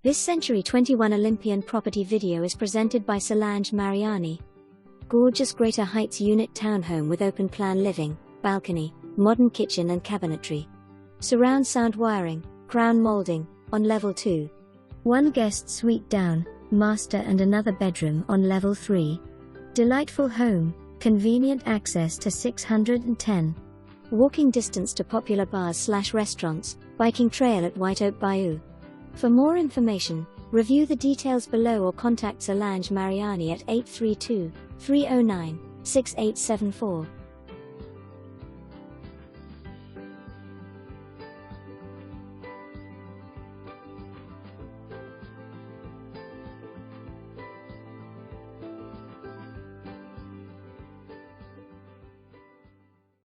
This Century 21 Olympian property video is presented by Solange Mariani. Gorgeous Greater Heights unit townhome with open plan living, balcony, modern kitchen and cabinetry. Surround sound wiring, crown molding, on level 2. One guest suite down, master and another bedroom on level 3. Delightful home, convenient access to 610. Walking distance to popular bars/restaurants, biking trail at White Oak Bayou. For more information, review the details below or contact Solange Mariani at 832-309-6874.